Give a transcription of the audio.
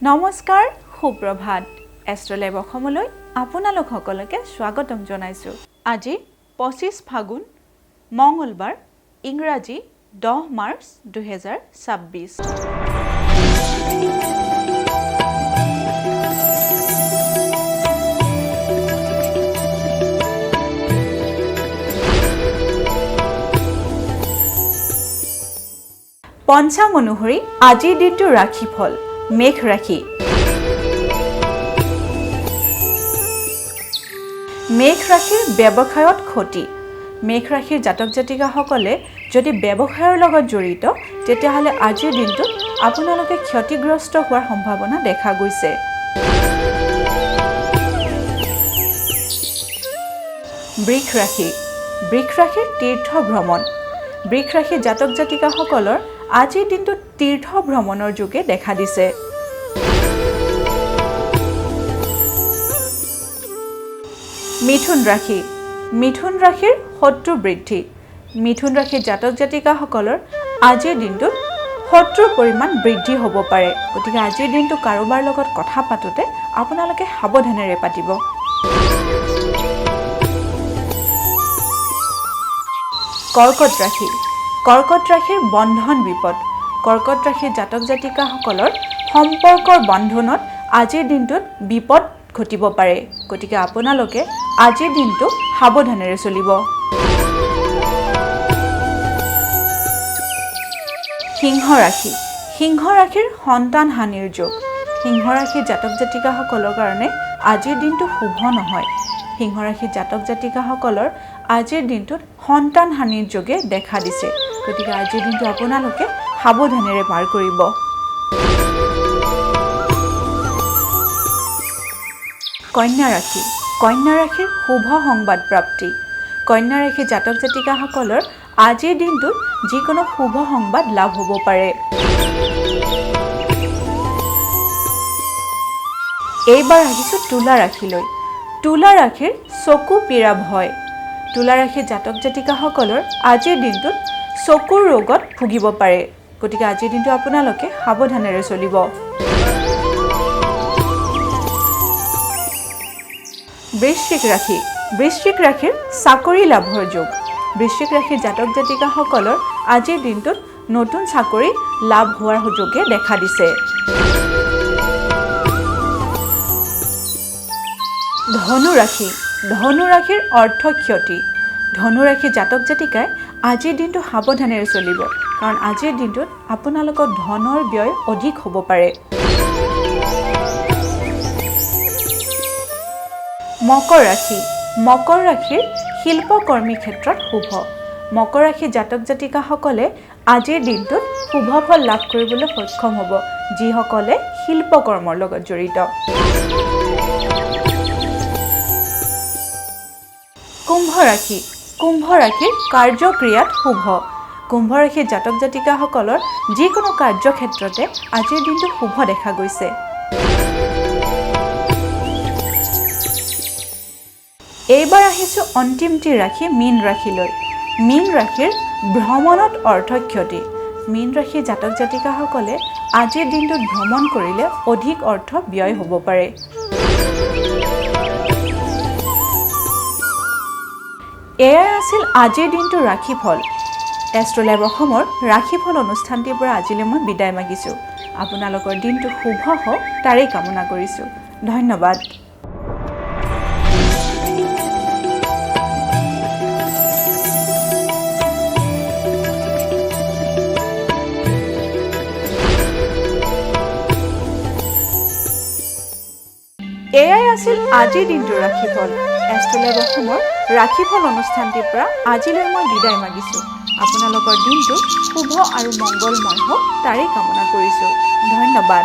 নমস্কাৰ সুপ্ৰভাত এষ্ট্ৰলাইভ অসমলৈ আপোনালোক সকলোকে স্বাগতম জনাইছো। আজি 25 ফাগুন মঙ্গলবাৰ ইংৰাজী 10 মাৰ্চ 2026। পঞ্চাং অনুসৰি আজিৰ দিনটো ৰাশিফল মেঘ ৰাশি। মেঘ ৰাশিৰ ব্যৱসায়ত ক্ষতি। মেঘ ৰাশিৰ জাতক জাতিকাসকলে যদি ব্যৱসায়ৰ লগত জড়িত তেতিয়াহ'লে আজিৰ দিনটোত আপোনালোকে ক্ষতিগ্ৰস্ত হোৱাৰ সম্ভাৱনা দেখা গৈছে। বৃষ ৰাশি। বৃষ ৰাশিৰ তীৰ্থ ভ্ৰমণ। বৃষ ৰাশিৰ জাতক জাতিকাসকলৰ আজিৰ দিনটোত তীৰ্থ ভ্ৰমণৰ যোগে দেখা দিছে। মিথুন ৰাশি। মিথুন ৰাশিৰ শত্ৰু বৃদ্ধি। মিথুন ৰাশিৰ জাতক জাতিকাসকলৰ আজিৰ দিনটোত শত্ৰুৰ পৰিমাণ বৃদ্ধি হ'ব পাৰে, গতিকে আজিৰ দিনটো কাৰোবাৰ লগত কথা পাতোতে আপোনালোকে সাৱধানেৰে পাতিব। কৰ্কট ৰাশি। কৰ্কট ৰাশিৰ বন্ধন বিপদ। কৰ্কট ৰাশিৰ জাতক জাতিকাসকলৰ সম্পৰ্কৰ বন্ধনত আজিৰ দিনটোত বিপদ ঘটিব পাৰে, গতিকে আপোনালোকে আজিৰ দিনটো সাৱধানেৰে চলিব। সিংহ ৰাশি। সিংহ ৰাশিৰ সন্তান হানিৰ যোগ। সিংহ ৰাশিৰ জাতক জাতিকাসকলৰ কাৰণে আজিৰ দিনটো শুভ নহয়। সিংহ ৰাশিৰ জাতক জাতিকাসকলৰ আজিৰ দিনটোত সন্তান হানিৰ যোগে দেখা দিছে, গতিকে আজিৰ দিনটো আপোনালোকে সাৱধানেৰে পাৰ কৰিব। কন্যা ৰাশি। কন্যা ৰাশিৰ শুভ সংবাদ প্ৰাপ্তি। কন্যা ৰাশিৰ জাতক জাতিকাসকলৰ আজিৰ দিনটোত যিকোনো শুভ সংবাদ লাভ হ'ব পাৰে। এইবাৰ আহিছোঁ তুলা ৰাশিলৈ। তুলা ৰাশিৰ চকু পীড়া ভয়। তুলা ৰাশিৰ জাতক জাতিকাসকলৰ আজিৰ দিনটোত চকুৰ ৰোগত ভুগিব পাৰে, গতিকে আজিৰ দিনটো আপোনালোকে সাৱধানেৰে চলিব। বৃশ্চিক ৰাশি। বৃশ্চিক ৰাশিৰ চাকৰি লাভৰ যোগ। বৃশ্চিক ৰাশিৰ জাতক জাতিকাসকলৰ আজিৰ দিনটোত নতুন চাকৰি লাভ হোৱাৰ যোগে দেখা দিছে। ধনু ৰাশি। ধনু ৰাশিৰ অৰ্থ ক্ষতি। ধনু ৰাশিৰ জাতক জাতিকাই আজিৰ দিনটো সাৱধানেৰে চলিব, কাৰণ আজিৰ দিনটোত আপোনালোকৰ ধনৰ ব্যয় অধিক হ'ব পাৰে। মকৰ ৰাশি। মকৰ ৰাশিৰ শিল্পকৰ্মী ক্ষেত্ৰত শুভ। মকৰ ৰাশিৰ জাতক জাতিকাসকলে আজিৰ দিনটোত শুভ ফল লাভ কৰিবলৈ সক্ষম হ'ব, যিসকলে শিল্পকৰ্মৰ লগত জড়িত। কুম্ভ ৰাশি। কুম্ভ ৰাশিৰ কাৰ্যক্ৰিয়াত শুভ। কুম্ভ ৰাশিৰ জাতক জাতিকাসকলৰ যিকোনো কাৰ্যক্ষেত্ৰতে আজিৰ দিনটো শুভ দেখা গৈছে। এইবাৰ আহিছোঁ অন্তিমটি ৰাশি মীন ৰাশিলৈ। মীন ৰাশিৰ ভ্ৰমণত অৰ্থ ক্ষতি। মীন ৰাশিৰ জাতক জাতিকাসকলে আজিৰ দিনটোত ভ্ৰমণ কৰিলে অধিক অৰ্থ ব্যয় হ'ব পাৰে। এয়াই আছিল আজিৰ দিনটোৰ ৰাশিফল। এষ্ট্ৰলাইভ অসমৰ ৰাশিফল অনুষ্ঠানটিৰ পৰা আজিলৈ মই বিদায় মাগিছোঁ। আপোনালোকৰ দিনটো শুভ হওক তাৰেই কামনা কৰিছোঁ। ধন্যবাদ। এয়াই আছিল আজিৰ দিনটোৰ ৰাশিফল। এষ্ট্ৰলাইভ অসমৰ ৰাশিফল অনুষ্ঠানটিৰ পৰা আজিলৈ মই বিদায় মাগিছোঁ। আপোনালোকৰ দিনটো শুভ আৰু মংগলময় হওক তাৰেই কামনা কৰিছোঁ। ধন্যবাদ।